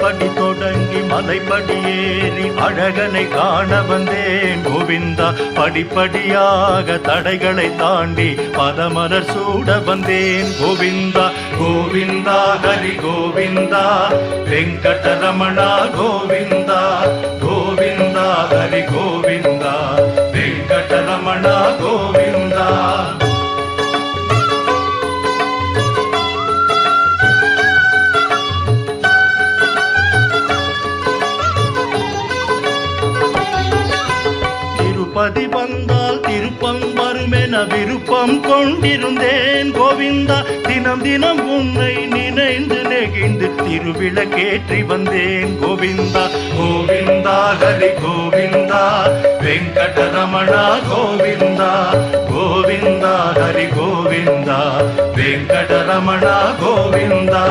படிப்படி தொடங்கி மலைப்படி ஏறி அழகனை காண வந்தேன் கோவிந்தா. படிப்படியாக தடைகளை தாண்டி பதமலர் சூட வந்தேன் கோவிந்தா. கோவிந்தா ஹரி கோவிந்தா வெங்கடரமணா கோவிந்தா. கோவிந்தா ஹரி கோவிந்தா வெங்கடரமணா கோவிந்தா. திருப்பதி வந்தால் திருப்பம் வருமென விருப்பம் கொண்டிருந்தேன் கோவிந்தா. தினம் தினம் உன்னை நினைந்து நெகிழ்ந்து திருவிளக்கேற்றி வந்தேன் கோவிந்தா. கோவிந்தா ஹரி கோவிந்தா வெங்கடரமணா கோவிந்தா. கோவிந்தா ஹரி கோவிந்தா வெங்கடரமணா கோவிந்தா.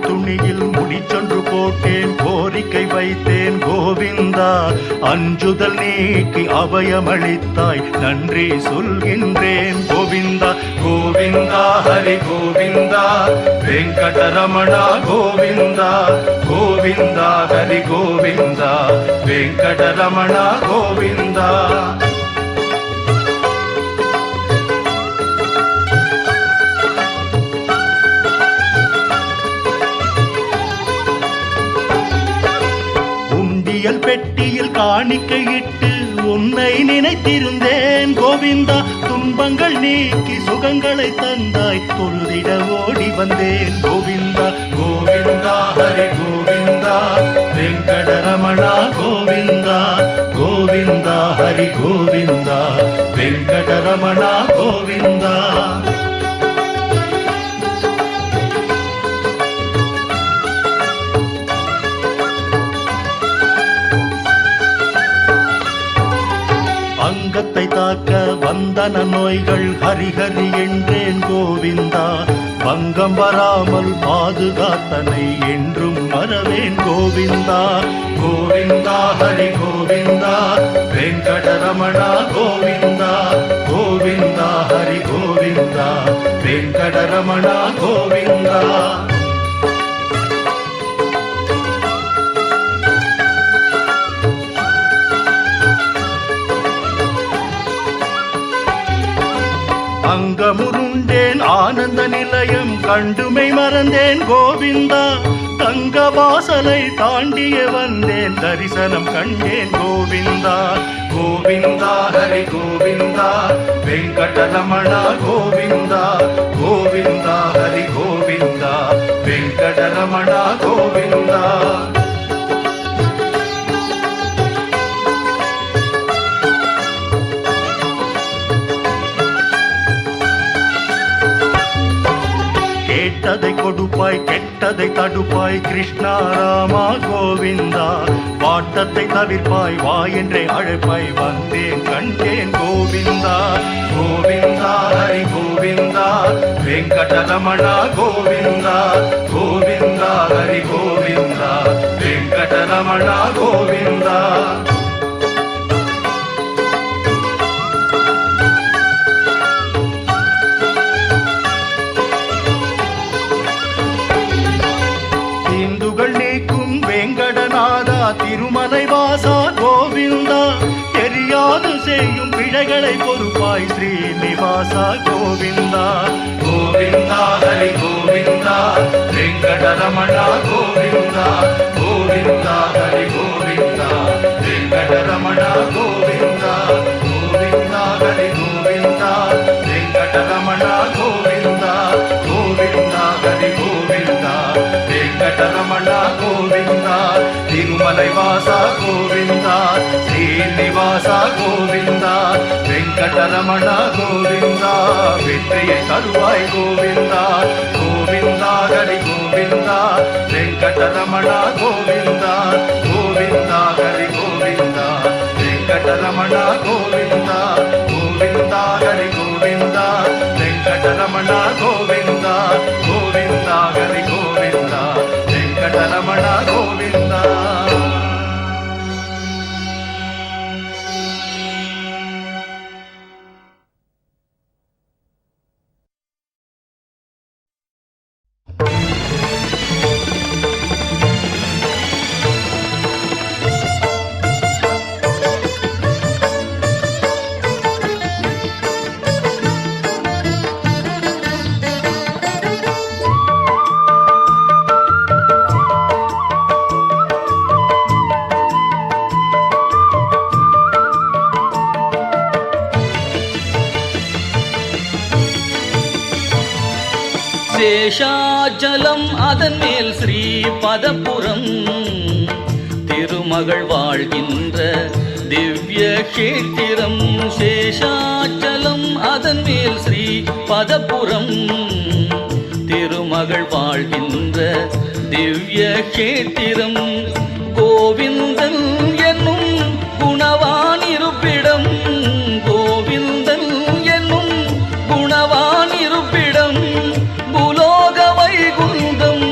துணியில் முடிச்சொன்று போட்டேன் கோரிக்கை வைத்தேன் கோவிந்தா. அஞ்சுதல் நீக்கி அபயமளித்தாய் நன்றி சொல்கின்றேன் கோவிந்தா. கோவிந்தா ஹரி கோவிந்தா வெங்கடரமணா கோவிந்தா. கோவிந்தா ஹரி கோவிந்தா வெங்கடரமணா கோவிந்தா. பெட்டியில் காணிக்கையிட்டு உன்னை நினைத்திருந்தேன் கோவிந்தா. துன்பங்கள் நீக்கி சுகங்களை தந்தாய் தொழுதிட ஓடி வந்தேன் கோவிந்தா. கோவிந்தா ஹரி கோவிந்தா வெங்கடரமணா கோவிந்தா. கோவிந்தா ஹரி கோவிந்தா வெங்கடரமணா கோவிந்தா. அங்கத்தை தாக்க வந்தன நோய்கள் ஹரிஹரி என்றேன் கோவிந்தா. பங்கம் வராமல் பாதுகாத்தனை என்றும் மறவேன் கோவிந்தா. கோவிந்தா ஹரி கோவிந்தா வெங்கடரமணா கோவிந்தா. கோவிந்தா ஹரி கோவிந்தா வெங்கடரமணா கோவிந்தா. அங்கமுருண்டேன் ஆனந்த நிலையம் கண்டுமை மறந்தேன் கோவிந்தா. தங்க வாசலை தாண்டிய வந்தேன் தரிசனம் கண்டேன் கோவிந்தா. கோவிந்தா ஹரி கோவிந்தா வெங்கடரமணா கோவிந்தா. கோவிந்தா ஹரி கோவிந்தா வெங்கடரமணா கோவிந்தா. கேட்டதை கொடுப்பாய் கெட்டதை தடுப்பாய் கிருஷ்ணா ராமா கோவிந்தா. வாட்டத்தை தவிர்ப்பாய் வா என்றே அழைப்பாய் வந்தேன் கண்டேன் கோவிந்தா. கோவிந்தா ஹரி கோவிந்தா வெங்கடரமணா கோவிந்தா. கோவிந்தா ஹரி கோவிந்தா வெங்கடரமணா கோவிந்தா. வெங்கடநாதா திருமலை வாசா கோவிந்தா. தெரியாது செய்யும் பிழைகளை பொறுப்பாய் ஸ்ரீனிவாசா கோவிந்தா. கோவிந்தா ஹரி கோவிந்தா வெங்கடரமணா கோவிந்தா. கோவிந்தா ஹரி கோவிந்தா வெங்கடரமணா கோவிந்தா. கோவிந்தா ஹரி கோவிந்தா வெங்கடரமணா கோவிந்தா. கோவிந்தா ஹரி கோவிந்தா வெங்கடரமணா கோவிந்தா. திருமலை வாசா கோவிந்தா. ஸ்ரீனிவாசா கோவிந்தா வெங்கடரமணா கோவிந்தா. வெற்றியை தருவாய் கோவிந்தா. கோவிந்தா ஹரி கோவிந்தா வெங்கடரமணா கோவிந்தா. கோவிந்தா ஹரி கோவிந்தா வெங்கடரமணா கோவிந்தா. கோவிந்தா ஹரி கோவிந்தா வெங்கடரமணா கோவிந்தா. கோவிந்தா ஹரி கோவிந்தா வெங்கடரமணா கோவிந்தா. சேஷாச்சலம் அதன் மேல் ஸ்ரீ பதபுரம் திருமகள் வாழ்கின்ற திவ்ய கஷேத்திரம். சேஷாச்சலம் அதன் மேல் ஸ்ரீ பதபுரம் திருமகள் வாழ்கின்ற திவ்ய கஷேத்திரம். கோவிந்தன் என்னும் குணவான் இருப்பிடம், கோவிந்தன் என்னும் குணவான் இருப்பிடம். பூலோக வைகுந்தம்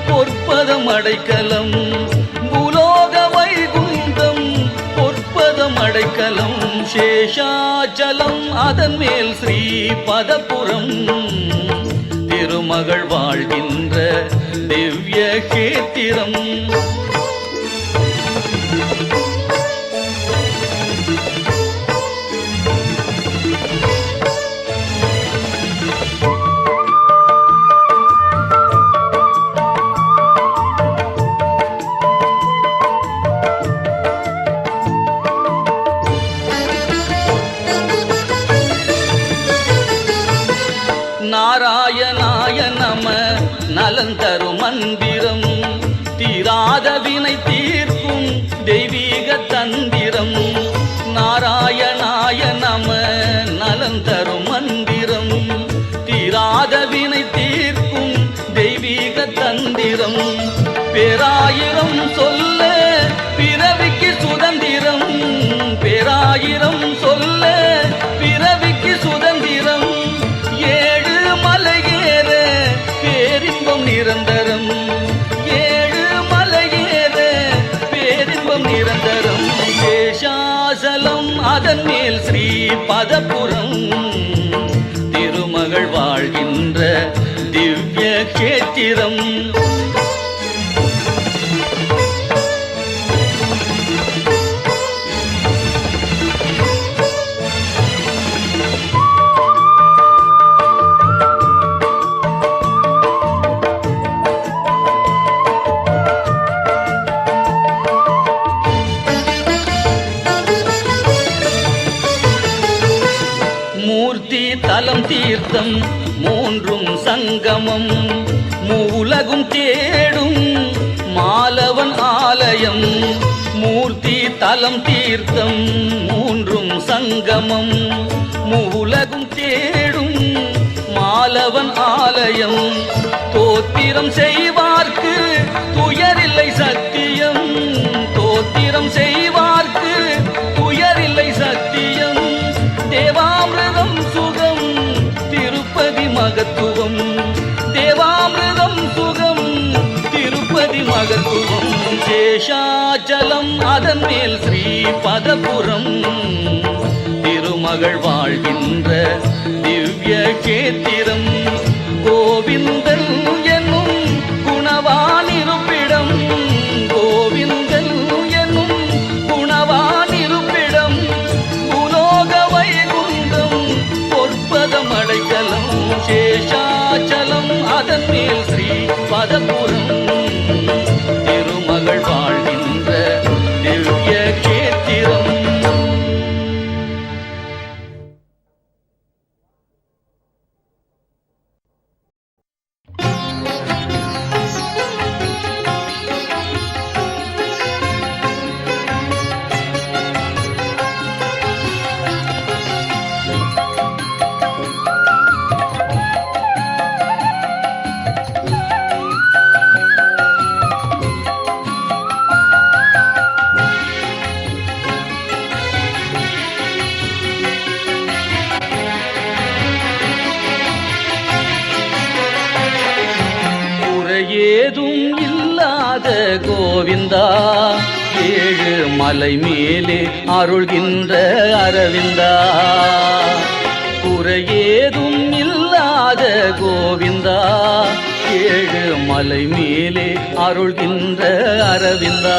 பொற்பதம் அடைக்கலம், பூலோக வைகுந்தம் பொற்பதம் அடைக்கலம். சேஷாச்சலம் அதன் மேல் ஸ்ரீ பதபுரம் திருமகள் வாழ்கின்ற திவ்ய கஷேத்திரம். நாராயணாய நம நலந்தரும் மந்திரம், தீராத வினை தீர்க்கும் தெய்வீக தந்திரம். நாராயணாய நம நலந்தரும் மந்திரம், தீராத வினை தீர்க்கும் தெய்வீக தந்திரம். பேராயிரம் சொல்ல பிறவிக்கு சுதந்திரம், பேராயிரம் சொல்ல பிறவிக்கு சுதந்திரம். ஏழு மலையேற பேரின்பம் நிரந்தரம், ஏழு மலையேற பேரின்பம் நிரந்தரம். சேஷாசலம் அதன் மேல் ஸ்ரீ பதபுரம் திருமகள் வாழ்கின்ற திவ்ய கஷேத்திரம். மூர்த்தி தலம் தீர்த்தம் மூன்றும் சங்கமம், மூலகும் தேடும் மாலவன் ஆலயம். மூர்த்தி தலம் தீர்த்தம் மூன்றும் சங்கமம், மூலகும் தேடும் மாலவன் ஆலயம். தோத்திரம் செய்வார்க்கு துயரில்லை சத்தியம், தோத்திரம் செய்வார்க்கு துயரில்லை சத்தியம். தேவாமிர்தம் சுகம் திருப்பதி மகத்துவம், தேவாமிர்தம் சுகம் திருப்பதி மகத்துவம். சேஷாச்சலம் அதன் மேல் ஸ்ரீ பதபுரம் திருமகள் வாழ்கின்ற திவ்ய கஷேத்திரம். கோவிந்தன் என்னும் குணவான் இருப்பிடம், கோவிந்தன் என்னும் குணவான் இருப்பிடம். பூலோக வைகுந்தம் பொற்பதம் அடைக்கலம். சேஷாச்சலம் அதன் மேல் ஸ்ரீ பதபுரம் திருமகள் வாழ்கின்ற திவ்ய கஷேத்திரம். ஏதும் இல்லாத கோவிந்தா, ஏழு மலை மேலே அருள்கின்ற அரவிந்தா. குறையேதும் இல்லாத கோவிந்தா, ஏழு மலை மேலே அருள்கின்ற அரவிந்தா.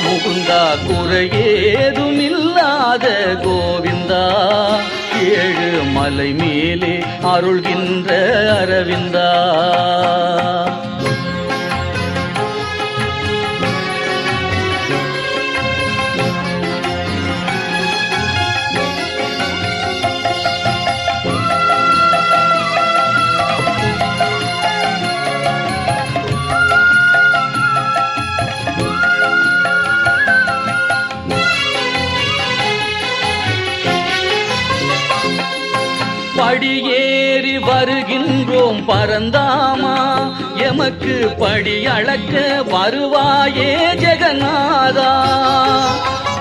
முகுந்தா குறையேதும் இல்லாத கோவிந்தா, ஏழு மலை மேலே அருள்கின்ற அரவிந்தா. படியேறி வருகின்றோம் பரந்தாமா, எமக்கு படி அளக்க வருவாயே ஜெகநாதா.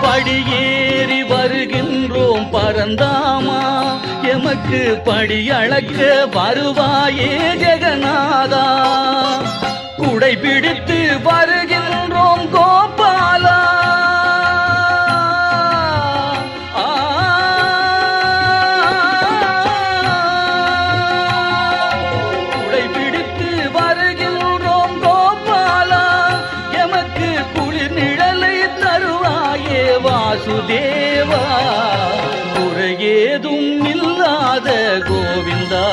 படியேறி வருகின்றோம் பரந்தாமா, எமக்கு படி அளக்க வருவாயே ஜெகநாதா. குடை பிடித்து வருகின்றோம் கோபாலா, குடை பிடித்து வருகின்றோம் கோபாலா, எமக்கு குளிர் நிழலை தருவாயே வாசுதேவா. குறையேதும் இல்லாத கோவிந்தா,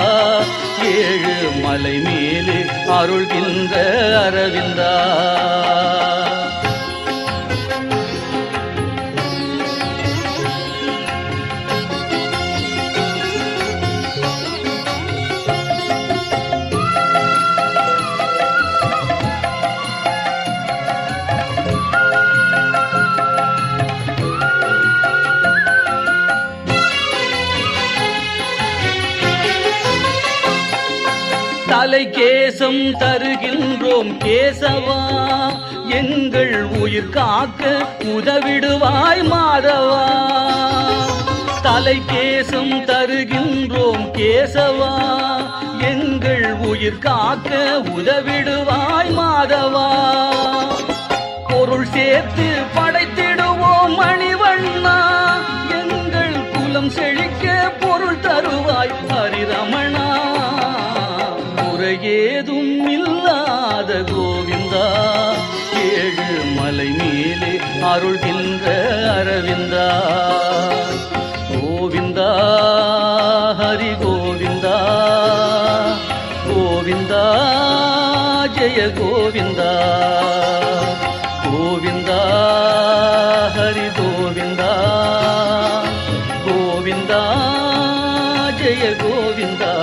ஏழு மலை மேலே அருள்கின்ற அரவிந்தா. தலை கேசம் தருகின்றோம் கேசவா, எங்கள் உயிர் காக்க உதவிடுவாய் மாதவா. தலை கேசம் தருகின்றோம் கேசவா, எங்கள் உயிர் காக்க உதவிடுவாய் மாதவா. பொருள் சேர்த்து படைத்திடுவோம் மணிவண்ணா, எங்கள் குலம் செழிக்க பொருள் தருவாய் ஹரிரமணா. ஏதும் இல்லாத கோவிந்தா, ஏழு மலை மேலே அருள்கின்ற அரவிந்தா. கோவிந்தா ஹரி கோவிந்தா, கோவிந்தா ஜெய கோவிந்தா. கோவிந்தா ஹரி கோவிந்தா, கோவிந்தா ஜெய கோவிந்தா.